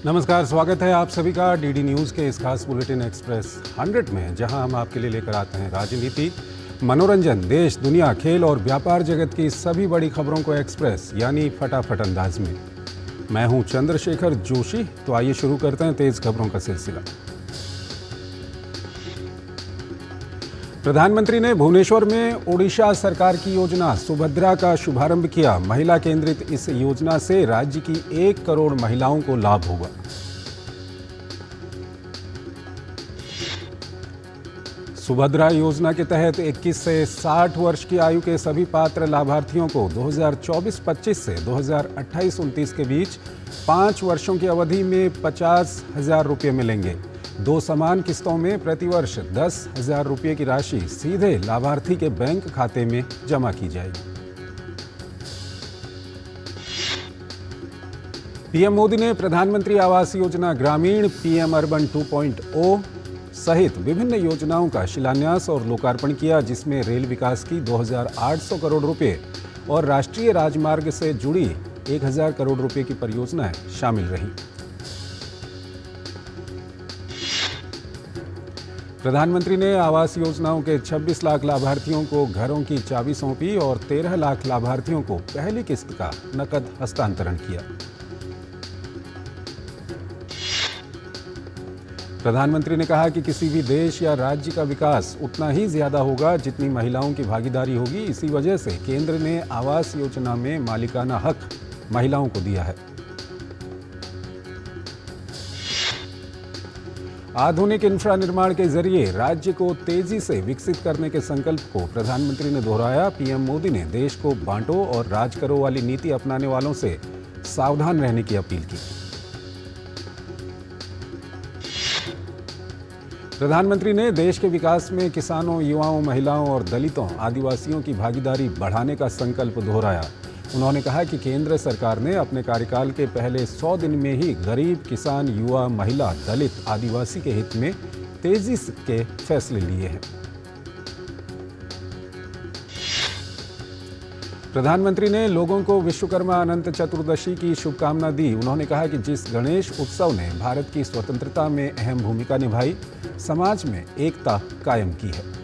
नमस्कार, स्वागत है आप सभी का डीडी न्यूज़ के इस खास बुलेटिन एक्सप्रेस 100 में, जहां हम आपके लिए लेकर आते हैं राजनीति, मनोरंजन, देश, दुनिया, खेल और व्यापार जगत की सभी बड़ी खबरों को एक्सप्रेस यानी फटाफट अंदाज में। मैं हूं चंद्रशेखर जोशी। तो आइए शुरू करते हैं तेज खबरों का सिलसिला। प्रधानमंत्री ने भुवनेश्वर में ओडिशा सरकार की योजना सुभद्रा का शुभारंभ किया। महिला केंद्रित इस योजना से राज्य की 1 करोड़ महिलाओं को लाभ होगा। सुभद्रा योजना के तहत 21 से 60 वर्ष की आयु के सभी पात्र लाभार्थियों को 2024-25 से 2028-29 के बीच 5 वर्षों की अवधि में 50,000 रुपये मिलेंगे। 2 समान किस्तों में प्रतिवर्ष 10,000 रुपये की राशि सीधे लाभार्थी के बैंक खाते में जमा की जाएगी। पीएम मोदी ने प्रधानमंत्री आवास योजना ग्रामीण, पीएम अर्बन 2.0 सहित विभिन्न योजनाओं का शिलान्यास और लोकार्पण किया, जिसमें रेल विकास की 2,800 करोड़ रुपए और राष्ट्रीय राजमार्ग से जुड़ी 1,000 करोड़ रुपए की परियोजनाएं शामिल रहीं। प्रधानमंत्री ने आवास योजनाओं के 26 लाख लाभार्थियों को घरों की चाबी सौंपी और 13 लाख लाभार्थियों को पहली किस्त का नकद हस्तांतरण किया। प्रधानमंत्री ने कहा कि किसी भी देश या राज्य का विकास उतना ही ज्यादा होगा जितनी महिलाओं की भागीदारी होगी। इसी वजह से केंद्र ने आवास योजना में मालिकाना हक महिलाओं को दिया है। आधुनिक इंफ्रा निर्माण के जरिए राज्य को तेजी से विकसित करने के संकल्प को प्रधानमंत्री ने दोहराया। पीएम मोदी ने देश को बांटो और राज करो वाली नीति अपनाने वालों से सावधान रहने की अपील की। प्रधानमंत्री ने देश के विकास में किसानों, युवाओं, महिलाओं और दलितों, आदिवासियों की भागीदारी बढ़ाने का संकल्प दोहराया। उन्होंने कहा कि केंद्र सरकार ने अपने कार्यकाल के पहले 100 दिन में ही गरीब, किसान, युवा, महिला, दलित, आदिवासी के हित में तेजी के फैसले लिए हैं। प्रधानमंत्री ने लोगों को विश्वकर्मा अनंत चतुर्दशी की शुभकामना दी। उन्होंने कहा कि जिस गणेश उत्सव ने भारत की स्वतंत्रता में अहम भूमिका निभाई, समाज में एकता कायम की है।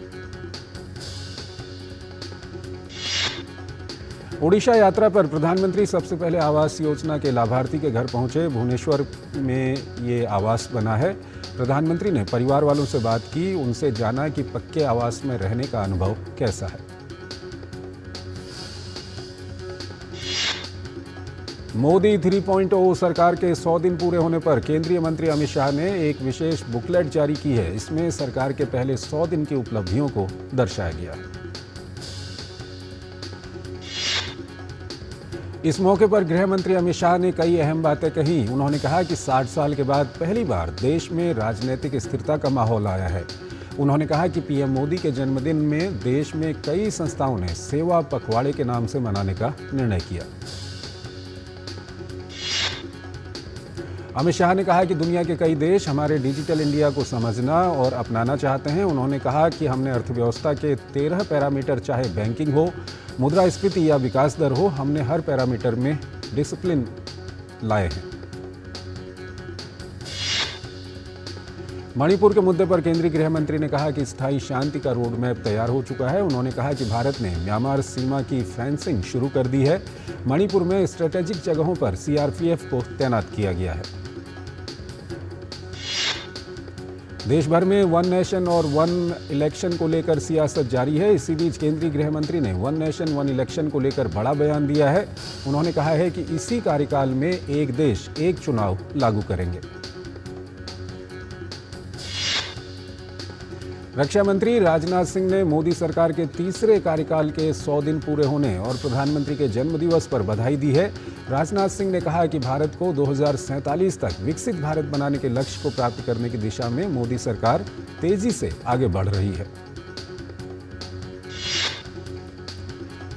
ओडिशा यात्रा पर प्रधानमंत्री सबसे पहले आवास योजना के लाभार्थी के घर पहुंचे। भुवनेश्वर में ये आवास बना है। प्रधानमंत्री ने परिवार वालों से बात की, उनसे जाना कि पक्के आवास में रहने का अनुभव कैसा है। मोदी 3.0 सरकार के 100 दिन पूरे होने पर केंद्रीय मंत्री अमित शाह ने एक विशेष बुकलेट जारी की है। इसमें सरकार के पहले 100 दिन की उपलब्धियों को दर्शाया गया है। इस मौके पर गृह मंत्री अमित शाह ने कई अहम बातें कही। उन्होंने कहा कि 60 साल के बाद पहली बार देश में राजनीतिक स्थिरता का माहौल आया है। उन्होंने कहा कि पीएम मोदी के जन्मदिन में देश में कई संस्थाओं ने सेवा पखवाड़े के नाम से मनाने का निर्णय किया। अमित शाह ने कहा कि दुनिया के कई देश हमारे डिजिटल इंडिया को समझना और अपनाना चाहते हैं। उन्होंने कहा कि हमने अर्थव्यवस्था के 13 पैरामीटर, चाहे बैंकिंग हो, मुद्रास्फीति या विकास दर हो, हमने हर पैरामीटर में डिसिप्लिन लाए हैं। मणिपुर के मुद्दे पर केंद्रीय गृह मंत्री ने कहा कि स्थायी शांति का रोड मैप तैयार हो चुका है। उन्होंने कहा कि भारत ने म्यांमार सीमा की फेंसिंग शुरू कर दी है। मणिपुर में स्ट्रेटेजिक जगहों पर सीआरपीएफ को तैनात किया गया है। देश भर में 1 नेशन और 1 इलेक्शन को लेकर सियासत जारी है। इसी बीच केंद्रीय गृह मंत्री ने 1 नेशन 1 इलेक्शन को लेकर बड़ा बयान दिया है। उन्होंने कहा है कि इसी कार्यकाल में एक देश, एक चुनाव लागू करेंगे। रक्षा मंत्री राजनाथ सिंह ने मोदी सरकार के तीसरे कार्यकाल के 100 दिन पूरे होने और प्रधानमंत्री के जन्मदिवस पर बधाई दी है। राजनाथ सिंह ने कहा कि भारत को 2047 तक विकसित भारत बनाने के लक्ष्य को प्राप्त करने की दिशा में मोदी सरकार तेजी से आगे बढ़ रही है।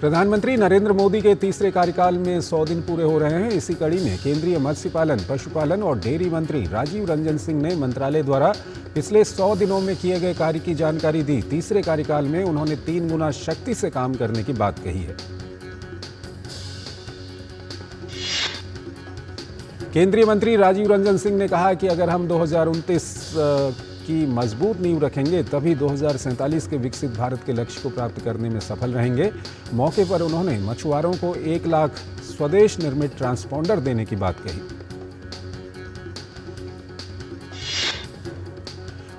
प्रधानमंत्री नरेंद्र मोदी के तीसरे कार्यकाल में 100 दिन पूरे हो रहे हैं। इसी कड़ी में केंद्रीय मत्स्य पालन, पशुपालन और डेयरी मंत्री राजीव रंजन सिंह ने मंत्रालय द्वारा पिछले 100 दिनों में किए गए कार्य की जानकारी दी। तीसरे कार्यकाल में उन्होंने 3 गुना शक्ति से काम करने की बात कही है। केंद्रीय मंत्री राजीव रंजन सिंह ने कहा कि अगर हम 2029 की मजबूत नींव रखेंगे तभी 2047 के विकसित भारत के लक्ष्य को प्राप्त करने में सफल रहेंगे। मौके पर उन्होंने मछुआरों को 1 लाख स्वदेश निर्मित ट्रांसपॉन्डर देने की बात कही।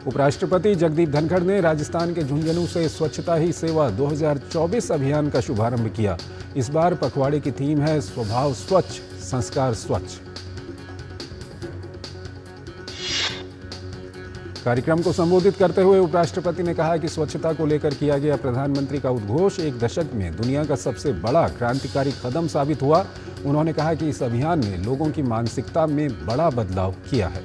उपराष्ट्रपति जगदीप धनखड़ ने राजस्थान के झुंझुनू से स्वच्छता ही सेवा 2024 अभियान का शुभारंभ किया। इस बार पखवाड़े की थीम है स्वभाव स्वच्छ, संस्कार स्वच्छ। कार्यक्रम को संबोधित करते हुए उपराष्ट्रपति ने कहा कि स्वच्छता को लेकर किया गया प्रधानमंत्री का उद्घोष 1 दशक में दुनिया का सबसे बड़ा क्रांतिकारी कदम साबित हुआ। उन्होंने कहा कि इस अभियान ने लोगों की मानसिकता में बड़ा बदलाव किया है।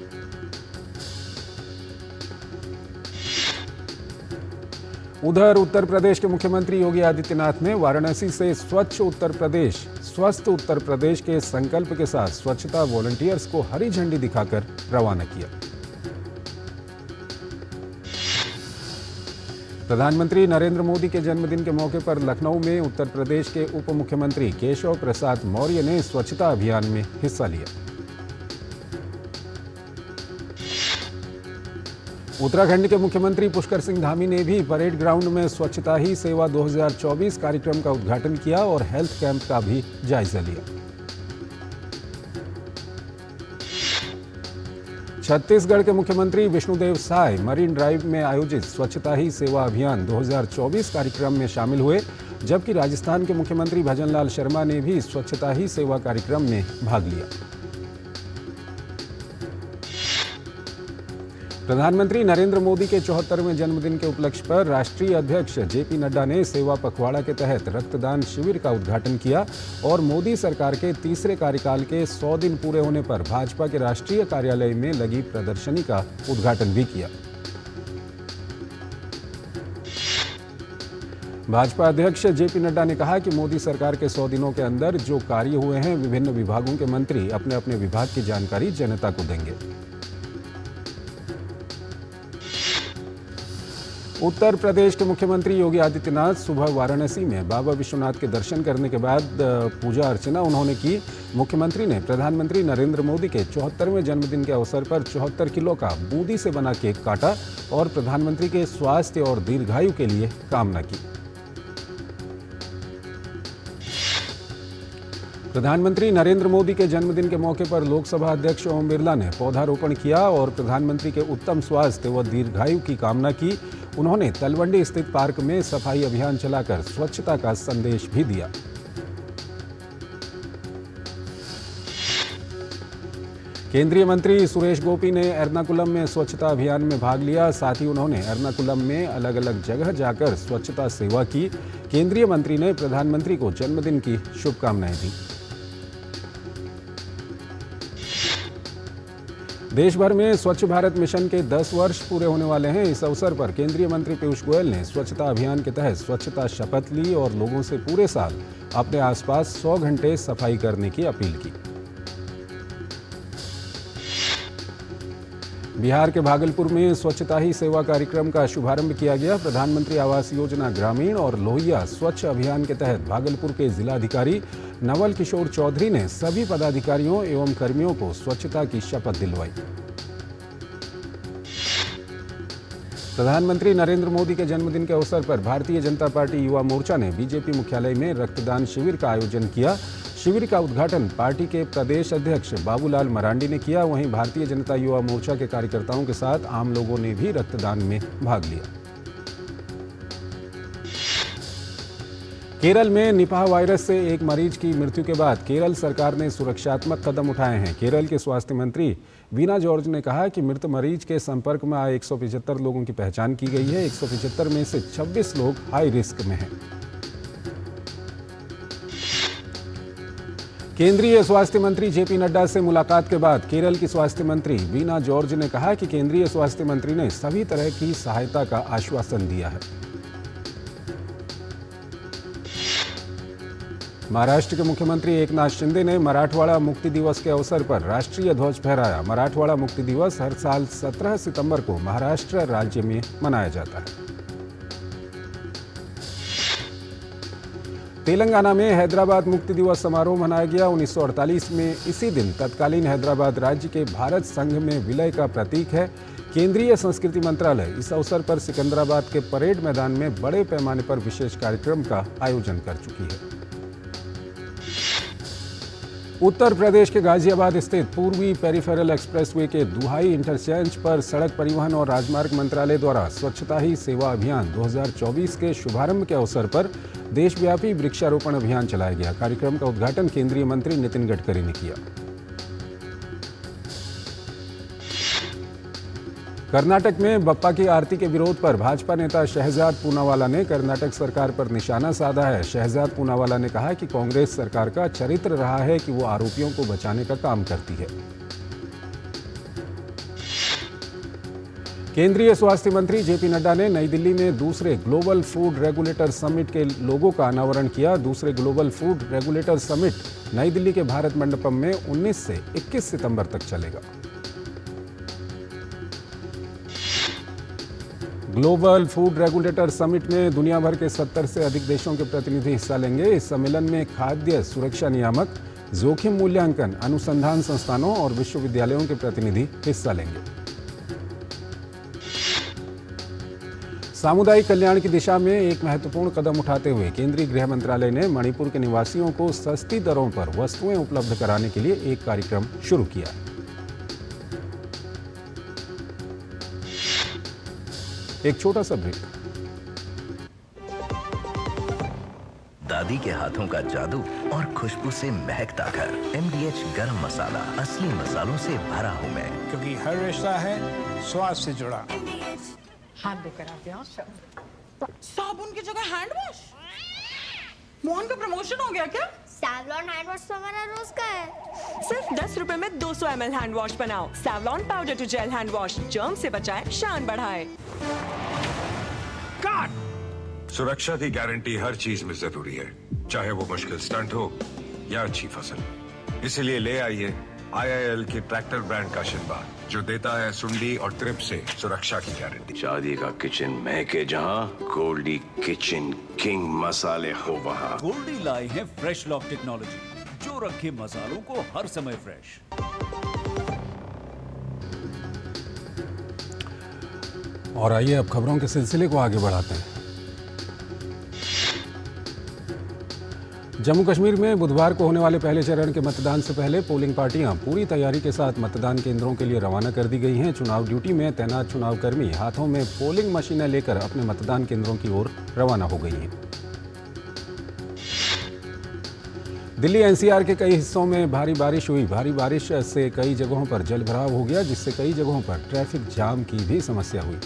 उधर उत्तर प्रदेश के मुख्यमंत्री योगी आदित्यनाथ ने वाराणसी से स्वच्छ उत्तर प्रदेश, स्वस्थ उत्तर प्रदेश के संकल्प के साथ स्वच्छता वॉलंटियर्स को हरी झंडी दिखाकर रवाना किया। प्रधानमंत्री नरेंद्र मोदी के जन्मदिन के मौके पर लखनऊ में उत्तर प्रदेश के उप मुख्यमंत्री केशव प्रसाद मौर्य ने स्वच्छता अभियान में हिस्सा लिया। उत्तराखंड के मुख्यमंत्री पुष्कर सिंह धामी ने भी परेड ग्राउंड में स्वच्छता ही सेवा 2024 कार्यक्रम का उद्घाटन किया और हेल्थ कैंप का भी जायजा लिया। छत्तीसगढ़ के मुख्यमंत्री विष्णुदेव साय मरीन ड्राइव में आयोजित स्वच्छता ही सेवा अभियान 2024 कार्यक्रम में शामिल हुए, जबकि राजस्थान के मुख्यमंत्री भजनलाल शर्मा ने भी स्वच्छता ही सेवा कार्यक्रम में भाग लिया। प्रधानमंत्री नरेंद्र मोदी के 74वें जन्मदिन के उपलक्ष्य पर राष्ट्रीय अध्यक्ष जेपी नड्डा ने सेवा पखवाड़ा के तहत रक्तदान शिविर का उद्घाटन किया और मोदी सरकार के तीसरे कार्यकाल के 100 दिन पूरे होने पर भाजपा के राष्ट्रीय कार्यालय में लगी प्रदर्शनी का उद्घाटन भी किया। भाजपा अध्यक्ष जेपी नड्डा ने कहा कि मोदी सरकार के 100 दिनों के अंदर जो कार्य हुए हैं, विभिन्न विभागों के मंत्री अपने अपने विभाग की जानकारी जनता को देंगे। उत्तर प्रदेश के मुख्यमंत्री योगी आदित्यनाथ सुबह वाराणसी में बाबा विश्वनाथ के दर्शन करने के बाद पूजा अर्चना उन्होंने की। मुख्यमंत्री ने प्रधानमंत्री नरेंद्र मोदी के 74वें जन्मदिन के अवसर पर 74 किलो का बूंदी से बना केक काटा और प्रधानमंत्री के स्वास्थ्य और दीर्घायु के लिए कामना की। प्रधानमंत्री नरेंद्र मोदी के जन्मदिन के मौके पर लोकसभा अध्यक्ष ओम बिरला ने पौधारोपण किया और प्रधानमंत्री के उत्तम स्वास्थ्य व दीर्घायु की कामना की। उन्होंने तलवंडी स्थित पार्क में सफाई अभियान चलाकर स्वच्छता का संदेश भी दिया। केंद्रीय मंत्री सुरेश गोपी ने एर्नाकुलम में स्वच्छता अभियान में भाग लिया। साथ ही उन्होंने एर्नाकुलम में अलग अलग जगह जाकर स्वच्छता सेवा की। केंद्रीय मंत्री ने प्रधानमंत्री को जन्मदिन की शुभकामनाएं दी। देश भर में स्वच्छ भारत मिशन के 10 वर्ष पूरे होने वाले हैं। इस अवसर पर केंद्रीय मंत्री पीयूष गोयल ने स्वच्छता अभियान के तहत स्वच्छता शपथ ली और लोगों से पूरे साल अपने आसपास 100 घंटे सफाई करने की अपील की। बिहार के भागलपुर में स्वच्छता ही सेवा कार्यक्रम का शुभारंभ किया गया। प्रधानमंत्री आवास योजना ग्रामीण और लोहिया स्वच्छ अभियान के तहत भागलपुर के जिलाधिकारी नवल किशोर चौधरी ने सभी पदाधिकारियों एवं कर्मियों को स्वच्छता की शपथ दिलवाई। प्रधानमंत्री नरेंद्र मोदी के जन्मदिन के अवसर पर भारतीय जनता पार्टी युवा मोर्चा ने बीजेपी मुख्यालय में रक्तदान शिविर का आयोजन किया। शिविर का उद्घाटन पार्टी के प्रदेश अध्यक्ष बाबूलाल मरांडी ने किया। वहीं भारतीय जनता युवा मोर्चा के कार्यकर्ताओं के साथ आम लोगों ने भी रक्तदान में भाग लिया। केरल में निपाह वायरस से एक मरीज की मृत्यु के बाद केरल सरकार ने सुरक्षात्मक कदम उठाए हैं। केरल के स्वास्थ्य मंत्री वीना जॉर्ज ने कहा कि मृत मरीज के संपर्क में आए 175 लोगों की पहचान की गई है। 175 में से 26 लोग हाई रिस्क में हैं। केंद्रीय स्वास्थ्य मंत्री जेपी नड्डा से मुलाकात के बाद केरल की स्वास्थ्य मंत्री वीना जॉर्ज ने कहा कि केंद्रीय स्वास्थ्य मंत्री ने सभी तरह की सहायता का आश्वासन दिया है। महाराष्ट्र के मुख्यमंत्री एकनाथ शिंदे ने मराठवाड़ा मुक्ति दिवस के अवसर पर राष्ट्रीय ध्वज फहराया। मराठवाड़ा मुक्ति दिवस हर साल 17 सितंबर को महाराष्ट्र राज्य में मनाया जाता है। तेलंगाना में हैदराबाद मुक्ति दिवस समारोह मनाया गया। 1948 में इसी दिन तत्कालीन हैदराबाद राज्य के भारत संघ में विलय का प्रतीक है। केंद्रीय संस्कृति मंत्रालय इस अवसर पर सिकंदराबाद के परेड मैदान में बड़े पैमाने पर विशेष कार्यक्रम का आयोजन कर चुकी है। उत्तर प्रदेश के गाजियाबाद स्थित पूर्वी पेरिफेरल एक्सप्रेसवे के दुहाई इंटरचेंज पर सड़क परिवहन और राजमार्ग मंत्रालय द्वारा स्वच्छता ही सेवा अभियान 2024 के शुभारंभ के अवसर पर देशव्यापी वृक्षारोपण अभियान चलाया गया। कार्यक्रम का उद्घाटन केंद्रीय मंत्री नितिन गडकरी ने किया। कर्नाटक में बप्पा की आरती के विरोध पर भाजपा नेता शहजाद पूनावाला ने कर्नाटक सरकार पर निशाना साधा है। शहजाद पूनावाला ने कहा कि कांग्रेस सरकार का चरित्र रहा है कि वो आरोपियों को बचाने का काम करती है। केंद्रीय स्वास्थ्य मंत्री जेपी नड्डा ने नई दिल्ली में दूसरे ग्लोबल फूड रेगुलेटर समिट के लोगो का अनावरण किया। दूसरे ग्लोबल फूड रेगुलेटर समिट नई दिल्ली के भारत मंडपम में 19 से 21 सितंबर तक चलेगा। ग्लोबल फूड रेगुलेटर समिट में दुनिया भर के 70 से अधिक देशों के प्रतिनिधि हिस्सा लेंगे। इस सम्मेलन में खाद्य सुरक्षा नियामक, जोखिम मूल्यांकन, अनुसंधान संस्थानों और विश्वविद्यालयों के प्रतिनिधि हिस्सा लेंगे। सामुदायिक कल्याण की दिशा में एक महत्वपूर्ण कदम उठाते हुए केंद्रीय गृह मंत्रालय ने मणिपुर के निवासियों को सस्ती दरों पर वस्तुएं उपलब्ध कराने के लिए एक कार्यक्रम शुरू किया। एक छोटा सा ब्रेक। दादी के हाथों का जादू और खुशबू से महकता घर। MDH गरम मसाला, असली मसालों से भरा हूं मैं, क्योंकि हर रिश्ता है स्वाद से जुड़ा। हाथ धोकर आते हैं। साबुन की जगह हैंड वॉश। मोहन का प्रमोशन हो गया क्या? सैवलॉन हैंड वॉश तो हमारा रोज का है। सिर्फ 10 रुपए में 200 ml हैंड वॉश बनाओ। Savlon powder to gel hand wash, germ से बचाए, शान बढ़ाए। सुरक्षा की गारंटी हर चीज में जरूरी है, चाहे वो मुश्किल स्टंट हो या अच्छी फसल। इसलिए ले आइए IIL के ट्रैक्टर ब्रांड का शिनबार, जो देता है सुंडी और ट्रिप से सुरक्षा की गारंटी। शादी का किचन महके जहां, गोल्डी किचन किंग मसाले हो वहां। गोल्डी लाए हैं फ्रेश लॉक टेक्नोलॉजी, जो रखे मसालों को हर समय फ्रेश। और आइए अब खबरों के सिलसिले को आगे बढ़ाते हैं। जम्मू कश्मीर में बुधवार को होने वाले पहले चरण के मतदान से पहले पोलिंग पार्टियां पूरी तैयारी के साथ मतदान केंद्रों के लिए रवाना कर दी गई हैं। चुनाव ड्यूटी में तैनात चुनावकर्मी हाथों में पोलिंग मशीनें लेकर अपने मतदान केंद्रों की ओर रवाना हो गई हैं। दिल्ली NCR के कई हिस्सों में भारी बारिश हुई। भारी बारिश से कई जगहों पर जलभराव हो गया, जिससे कई जगहों पर ट्रैफिक जाम की भी समस्या हुई।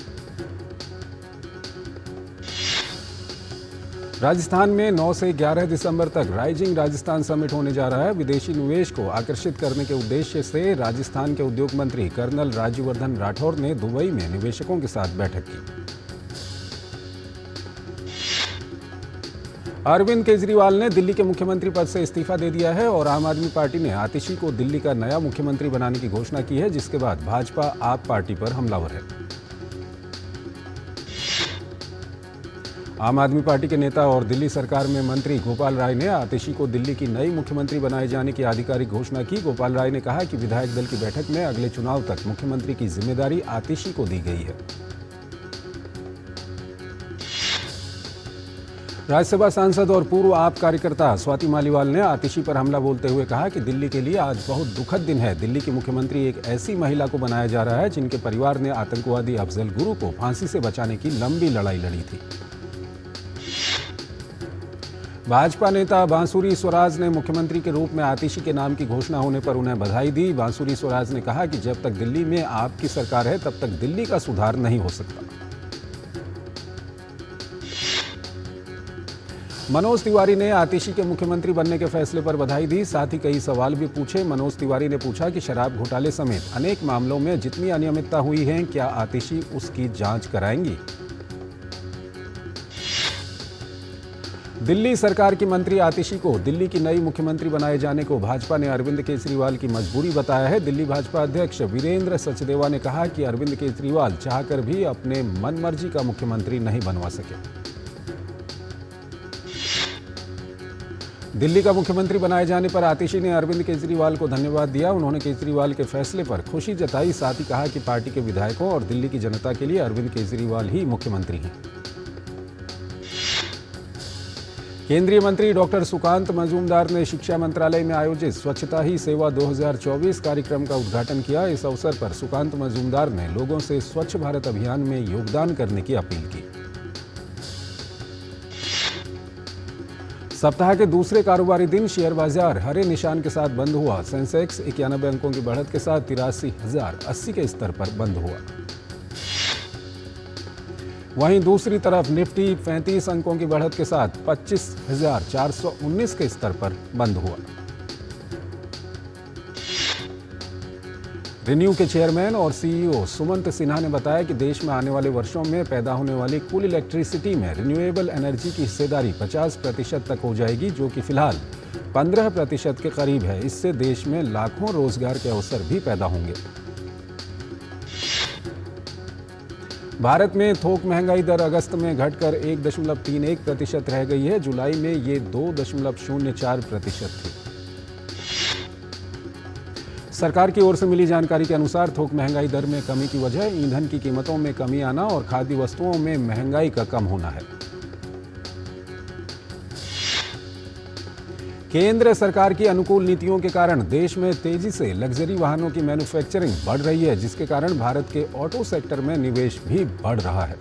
राजस्थान में 9 से 11 दिसंबर तक राइजिंग राजस्थान समिट होने जा रहा है। विदेशी निवेश को आकर्षित करने के उद्देश्य से राजस्थान के उद्योग मंत्री कर्नल राज्यवर्धन राठौर ने दुबई में निवेशकों के साथ बैठक की। अरविंद केजरीवाल ने दिल्ली के मुख्यमंत्री पद से इस्तीफा दे दिया है और आम आदमी पार्टी ने आतिशी को दिल्ली का नया मुख्यमंत्री बनाने की घोषणा की है, जिसके बाद भाजपा आप पार्टी पर हमलावर है। आम आदमी पार्टी के नेता और दिल्ली सरकार में मंत्री गोपाल राय ने आतिशी को दिल्ली की नई मुख्यमंत्री बनाए जाने की आधिकारिक घोषणा की। गोपाल राय ने कहा कि विधायक दल की बैठक में अगले चुनाव तक मुख्यमंत्री की जिम्मेदारी आतिशी को दी गई है। राज्यसभा सांसद और पूर्व आप कार्यकर्ता स्वाति मालीवाल ने आतिशी पर हमला बोलते हुए कहा कि दिल्ली के लिए आज बहुत दुखद दिन है। दिल्ली की मुख्यमंत्री एक ऐसी महिला को बनाया जा रहा है जिनके परिवार ने आतंकवादी अफजल गुरु को फांसी से बचाने की लंबी लड़ाई लड़ी थी। भाजपा नेता बांसुरी स्वराज ने मुख्यमंत्री के रूप में आतिशी के नाम की घोषणा होने पर उन्हें बधाई दी। बांसुरी स्वराज ने कहा कि जब तक दिल्ली में आपकी सरकार है तब तक दिल्ली का सुधार नहीं हो सकता। मनोज तिवारी ने आतिशी के मुख्यमंत्री बनने के फैसले पर बधाई दी, साथ ही कई सवाल भी पूछे। मनोज तिवारी ने पूछा कि शराब घोटाले समेत अनेक मामलों में जितनी अनियमितता हुई है, क्या आतिशी उसकी जांच कराएंगी। दिल्ली सरकार की मंत्री आतिशी को दिल्ली की नई मुख्यमंत्री बनाए जाने को भाजपा ने अरविंद केजरीवाल की मजबूरी बताया है। दिल्ली भाजपा अध्यक्ष वीरेंद्र सचदेवा ने कहा कि अरविंद केजरीवाल चाहकर भी अपने मनमर्जी का मुख्यमंत्री नहीं बनवा सके। दिल्ली का मुख्यमंत्री बनाए जाने पर आतिशी ने अरविंद केजरीवाल को धन्यवाद दिया। उन्होंने केजरीवाल के फैसले पर खुशी जताई, साथ ही कहा कि पार्टी के विधायकों और दिल्ली की जनता के लिए अरविंद केजरीवाल ही मुख्यमंत्री हैं। केंद्रीय मंत्री डॉक्टर सुकांत मजूमदार ने शिक्षा मंत्रालय में आयोजित स्वच्छता ही सेवा 2024 कार्यक्रम का उद्घाटन किया। इस अवसर पर सुकांत मजूमदार ने लोगों से स्वच्छ भारत अभियान में योगदान करने की अपील की। सप्ताह के दूसरे कारोबारी दिन शेयर बाजार हरे निशान के साथ बंद हुआ। सेंसेक्स 91 अंकों की बढ़त के साथ 83,080 के स्तर पर बंद हुआ। वहीं दूसरी तरफ निफ्टी 35 अंकों की बढ़त के साथ 25,419 के स्तर पर बंद हुआ। रिन्यू के चेयरमैन और सीईओ सुमंत सिन्हा ने बताया कि देश में आने वाले वर्षों में पैदा होने वाली कुल इलेक्ट्रिसिटी में रिन्यूएबल एनर्जी की हिस्सेदारी 50% तक हो जाएगी, जो कि फिलहाल 15% के करीब है। इससे देश में लाखों रोजगार के अवसर भी पैदा होंगे। भारत में थोक महंगाई दर अगस्त में घटकर 1.31% रह गई है। जुलाई में ये 2.04% थी। सरकार की ओर से मिली जानकारी के अनुसार थोक महंगाई दर में कमी की वजह ईंधन की कीमतों में कमी आना और खाद्य वस्तुओं में महंगाई का कम होना है। केंद्र सरकार की अनुकूल नीतियों के कारण देश में तेजी से लग्जरी वाहनों की मैन्युफैक्चरिंग बढ़ रही है, जिसके कारण भारत के ऑटो सेक्टर में निवेश भी बढ़ रहा है।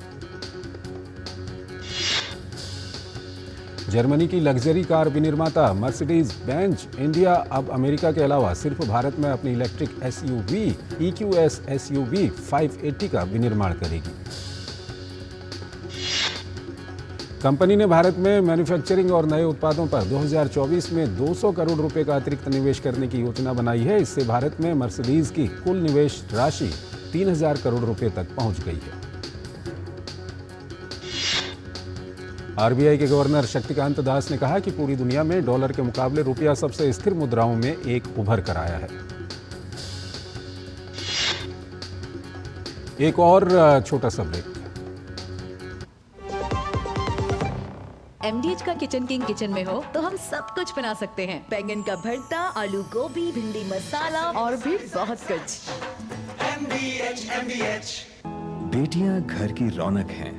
जर्मनी की लग्जरी कार विनिर्माता मर्सिडीज बेंज इंडिया अब अमेरिका के अलावा सिर्फ भारत में अपनी इलेक्ट्रिक एसयूवी EQS SUV 580 का विनिर्माण करेगी। कंपनी ने भारत में मैन्युफैक्चरिंग और नए उत्पादों पर 2024 में 200 करोड़ रुपए का अतिरिक्त निवेश करने की योजना बनाई है। इससे भारत में मर्सिडीज की कुल निवेश राशि 3,000 करोड़ रुपए तक पहुंच गई है। आरबीआई के गवर्नर शक्तिकांत दास ने कहा कि पूरी दुनिया में डॉलर के मुकाबले रुपया सबसे स्थिर मुद्राओं में एक उभर कर आया है। एक और छोटा सा ब्रेक। MDH का किचन किंग किचन में हो तो हम सब कुछ बना सकते हैं। बैंगन का भरता, आलू गोभी, भिंडी मसाला और भी बहुत कुछ। MDH। बेटियां घर की रौनक हैं।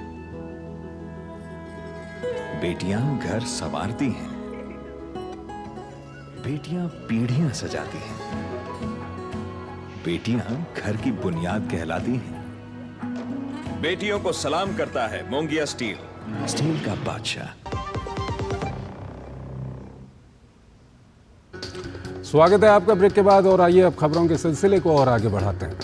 बेटियां घर संवारती हैं। बेटियां पीढ़ियां सजाती हैं। बेटियां घर की बुनियाद कहलाती हैं। बेटियों को सलाम करता है मोंगिया स्टील, स्टील का बादशाह। स्वागत है आपका ब्रेक के बाद और आइए अब खबरों के सिलसिले को और आगे बढ़ाते हैं।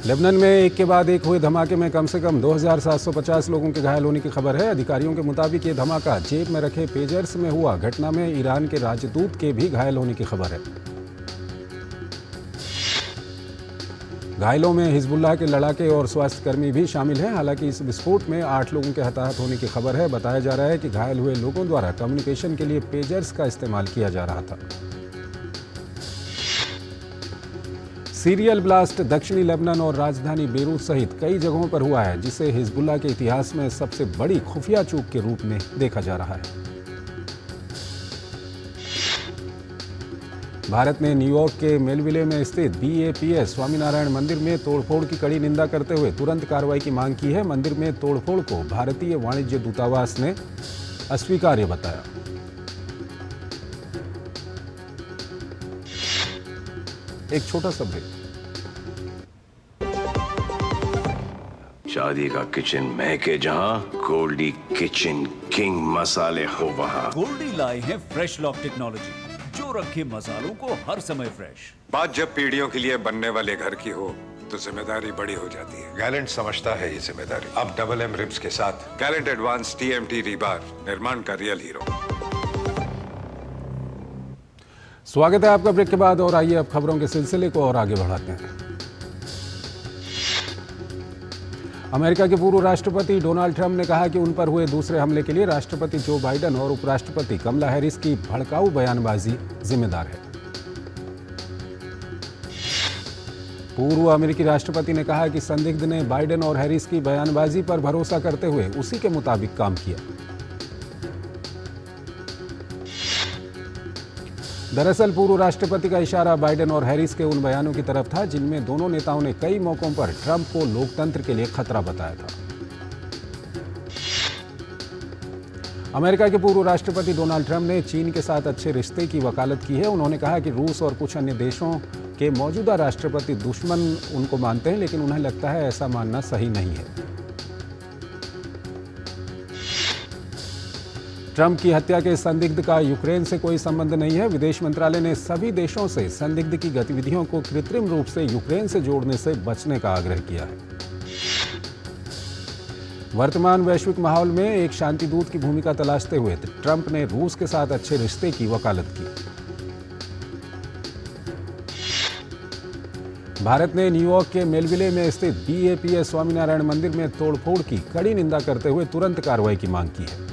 लेबनान में एक के बाद एक हुए धमाके में कम से कम 2,750 लोगों के घायल होने की खबर है। अधिकारियों के मुताबिक ये धमाका जेब में रखे पेजर्स में हुआ। घटना में ईरान के राजदूत के भी घायल होने की खबर है। घायलों में हिजबुल्लाह के लड़ाके और स्वास्थ्यकर्मी भी शामिल हैं। हालांकि इस विस्फोट में 8 लोगों के हताहत होने की खबर है। बताया जा रहा है कि घायल हुए लोगों द्वारा कम्युनिकेशन के लिए पेजर्स का इस्तेमाल किया जा रहा था। सीरियल ब्लास्ट दक्षिणी लेबनान और राजधानी बेरूत सहित कई जगहों पर हुआ है, जिसे हिजबुल्लाह के इतिहास में सबसे बड़ी खुफिया चूक के रूप में देखा जा रहा है। भारत ने न्यूयॉर्क के मेलविले में स्थित BAPS स्वामीनारायण मंदिर में तोड़फोड़ की कड़ी निंदा करते हुए तुरंत कार्रवाई की मांग की है। मंदिर में तोड़फोड़ को भारतीय वाणिज्य दूतावास ने अस्वीकार्य बताया। एक छोटा सा ब्रेक। शादी का किचन महके जहां, गोल्डी किचन किंग मसाले हो वहां। गोल्डी लाए हैं फ्रेश लॉक टेक्नोलॉजी, जो रखे मसालों को हर समय फ्रेश। बात जब पीढ़ियों के लिए बनने वाले घर की हो तो जिम्मेदारी बड़ी हो जाती है। गैलेंट समझता है ये जिम्मेदारी। अब डबल M रिब्स के साथ गैलेंट एडवांस TMT रीबार, निर्माण का रियल हीरो। स्वागत है आपका ब्रेक के बाद और आइए अब खबरों के सिलसिले को और आगे बढ़ाते हैं। अमेरिका के पूर्व राष्ट्रपति डोनाल्ड ट्रंप ने कहा कि उन पर हुए दूसरे हमले के लिए राष्ट्रपति जो बाइडेन और उपराष्ट्रपति कमला हैरिस की भड़काऊ बयानबाजी जिम्मेदार है। पूर्व अमेरिकी राष्ट्रपति ने कहा कि संदिग्ध ने बाइडेन और हैरिस की बयानबाजी पर भरोसा करते हुए उसी के मुताबिक काम किया। दरअसल पूर्व राष्ट्रपति का इशारा बाइडेन और हैरिस के उन बयानों की तरफ था जिनमें दोनों नेताओं ने कई मौकों पर ट्रंप को लोकतंत्र के लिए खतरा बताया था। अमेरिका के पूर्व राष्ट्रपति डोनाल्ड ट्रंप ने चीन के साथ अच्छे रिश्ते की वकालत की है। उन्होंने कहा कि रूस और कुछ अन्य देशों के मौजूदा राष्ट्रपति दुश्मन उनको मानते हैं, लेकिन उन्हें लगता है ऐसा मानना सही नहीं है। ट्रंप की हत्या के संदिग्ध का यूक्रेन से कोई संबंध नहीं है। विदेश मंत्रालय ने सभी देशों से संदिग्ध की गतिविधियों को कृत्रिम रूप से यूक्रेन से जोड़ने से बचने का आग्रह किया है। वर्तमान वैश्विक माहौल में एक शांति दूत की भूमिका तलाशते हुए ट्रंप ने रूस के साथ अच्छे रिश्ते की वकालत की। भारत ने न्यूयॉर्क के मेलविले में स्थित बीएपीएस स्वामीनारायण मंदिर में तोड़फोड़ की कड़ी निंदा करते हुए तुरंत कार्रवाई की मांग की है।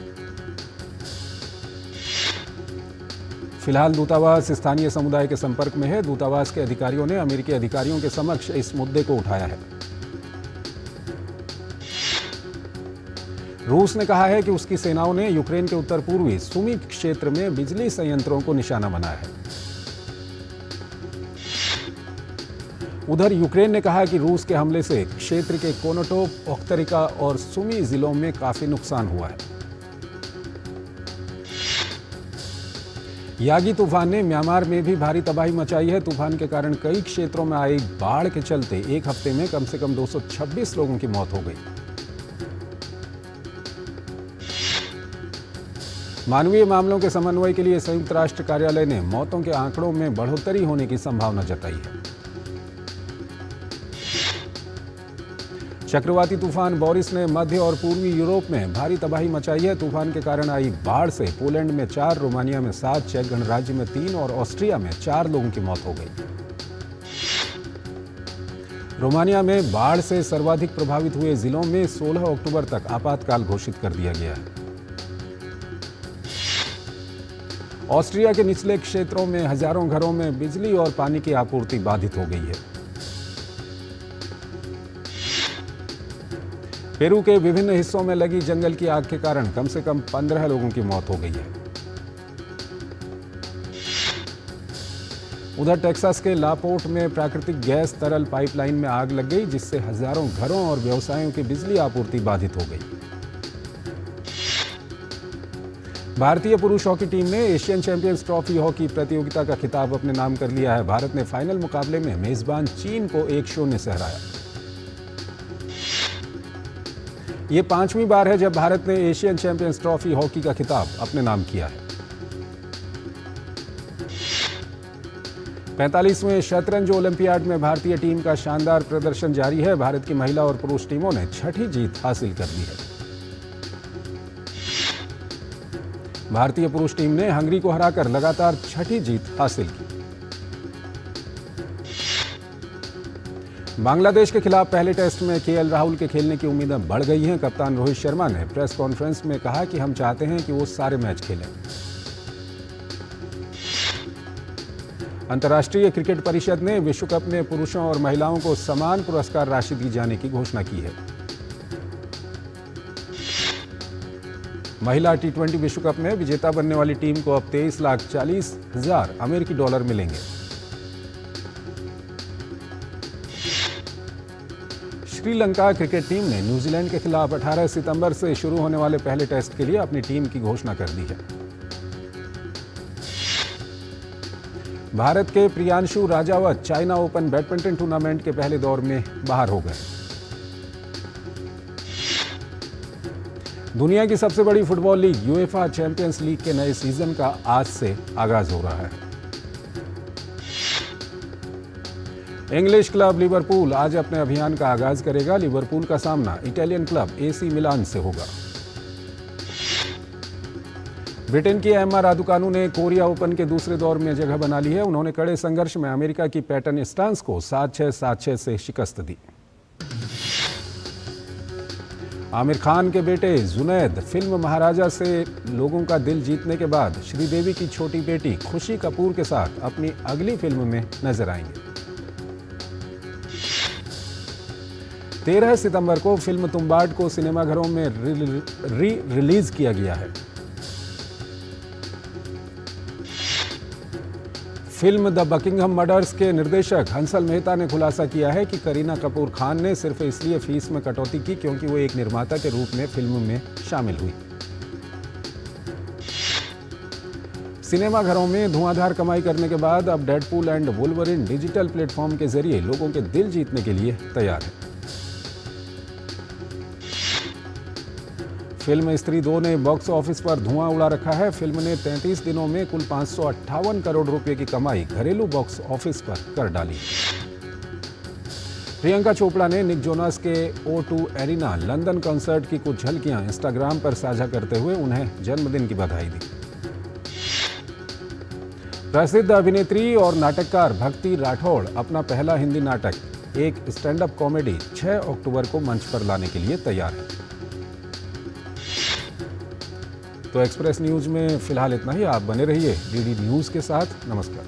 फिलहाल दूतावास स्थानीय समुदाय के संपर्क में है। दूतावास के अधिकारियों ने अमेरिकी अधिकारियों के समक्ष इस मुद्दे को उठाया है। रूस ने कहा है कि उसकी सेनाओं ने यूक्रेन के उत्तर पूर्वी सुमी क्षेत्र में बिजली संयंत्रों को निशाना बनाया है। उधर यूक्रेन ने कहा कि रूस के हमले से क्षेत्र के कोनोटोप, ओख्तरिका और सुमी जिलों में काफी नुकसान हुआ है। यागी तूफान ने म्यांमार में भी भारी तबाही मचाई है। तूफान के कारण कई क्षेत्रों में आई बाढ़ के चलते एक हफ्ते में कम से कम 226 लोगों की मौत हो गई। मानवीय मामलों के समन्वय के लिए संयुक्त राष्ट्र कार्यालय ने मौतों के आंकड़ों में बढ़ोतरी होने की संभावना जताई है। चक्रवाती तूफान बोरिस ने मध्य और पूर्वी यूरोप में भारी तबाही मचाई है। तूफान के कारण आई बाढ़ से पोलैंड में 4, रोमानिया में 7, चेक गणराज्य में 3 और ऑस्ट्रिया में 4 लोगों की मौत हो गई। रोमानिया में बाढ़ से सर्वाधिक प्रभावित हुए जिलों में 16 अक्टूबर तक आपातकाल घोषित कर दिया गया है। ऑस्ट्रिया के निचले क्षेत्रों में हजारों घरों में बिजली और पानी की आपूर्ति बाधित हो गई है। पेरू के विभिन्न हिस्सों में लगी जंगल की आग के कारण कम से कम 15 लोगों की मौत हो गई है। उधर टेक्सास के लापोर्ट में प्राकृतिक गैस तरल पाइपलाइन में आग लग गई, जिससे हजारों घरों और व्यवसायों की बिजली आपूर्ति बाधित हो गई। भारतीय पुरुष हॉकी टीम ने एशियन चैंपियंस ट्रॉफी हॉकी प्रतियोगिता का खिताब अपने नाम कर लिया है। भारत ने फाइनल मुकाबले में मेजबान चीन को 1-0 से हराया। ये 5वीं बार है जब भारत ने एशियन चैंपियंस ट्रॉफी हॉकी का खिताब अपने नाम किया है। 45वें शतरंज ओलंपियाड में भारतीय टीम का शानदार प्रदर्शन जारी है। भारत की महिला और पुरुष टीमों ने 6ठी जीत हासिल कर ली है। भारतीय पुरुष टीम ने हंगरी को हराकर लगातार 6ठी जीत हासिल की। बांग्लादेश के खिलाफ पहले टेस्ट में केएल राहुल के खेलने की उम्मीदें बढ़ गई हैं। कप्तान रोहित शर्मा ने प्रेस कॉन्फ्रेंस में कहा कि हम चाहते हैं कि वो सारे मैच खेलें। अंतर्राष्ट्रीय क्रिकेट परिषद ने विश्व कप में पुरुषों और महिलाओं को समान पुरस्कार राशि दी जाने की घोषणा की है। महिला टी20 विश्व कप में विजेता बनने वाली टीम को अब 23,40,000 अमेरिकी डॉलर मिलेंगे। श्रीलंका क्रिकेट टीम ने न्यूजीलैंड के खिलाफ 18 सितंबर से शुरू होने वाले पहले टेस्ट के लिए अपनी टीम की घोषणा कर दी है। भारत के Priyanshu Rajawat China open badminton tournament के पहले दौर में बाहर हो गए। दुनिया की सबसे बड़ी football league UEFA champions league के नए सीजन का आज से आगाज हो रहा है। इंग्लिश क्लब लिवरपूल आज अपने अभियान का आगाज करेगा। लिवरपूल का सामना इटालियन क्लब एसी मिलान से होगा। ब्रिटेन की एम्मा रादुकानु ने कोरिया ओपन के दूसरे दौर में जगह बना ली है। उन्होंने कड़े संघर्ष में अमेरिका की पैटर्न स्टांस को 7-6, 7-6 से शिकस्त दी। आमिर खान के बेटे जुनैद फिल्म महाराजा से लोगों का दिल जीतने के बाद श्रीदेवी की छोटी बेटी खुशी कपूर के साथ अपनी अगली फिल्म में नजर आएंगे। 13 सितंबर को फिल्म तुम्बाड को सिनेमाघरों में रिलीज किया गया है। फिल्म द बकिंघम मर्डर्स के निर्देशक हंसल मेहता ने खुलासा किया है कि करीना कपूर खान ने सिर्फ इसलिए फीस में कटौती की क्योंकि वो एक निर्माता के रूप में फिल्म में शामिल हुई। सिनेमाघरों में धुआंधार कमाई करने के बाद अब Deadpool and Wolverine digital platform के जरिए लोगों के दिल जीतने के लिए तैयार है। फिल्म स्त्री 2 ने बॉक्स ऑफिस पर धुआं उड़ा रखा है। फिल्म ने 33 दिनों में कुल 558 करोड़ रुपए की कमाई घरेलू बॉक्स ऑफिस पर कर डाली। प्रियंका चोपड़ा ने निक जोनास के O2 एरिना लंदन कॉन्सर्ट की कुछ झलकियां इंस्टाग्राम पर साझा करते हुए उन्हें जन्मदिन की बधाई दी। प्रसिद्ध अभिनेत्री और नाटककार भक्ति राठौड़ अपना पहला हिंदी नाटक एक स्टैंड अप कॉमेडी 6 अक्टूबर को मंच पर लाने के लिए तैयार है। तो एक्सप्रेस न्यूज में फिलहाल इतना ही। आप बने रहिए डीडी न्यूज के साथ। नमस्कार।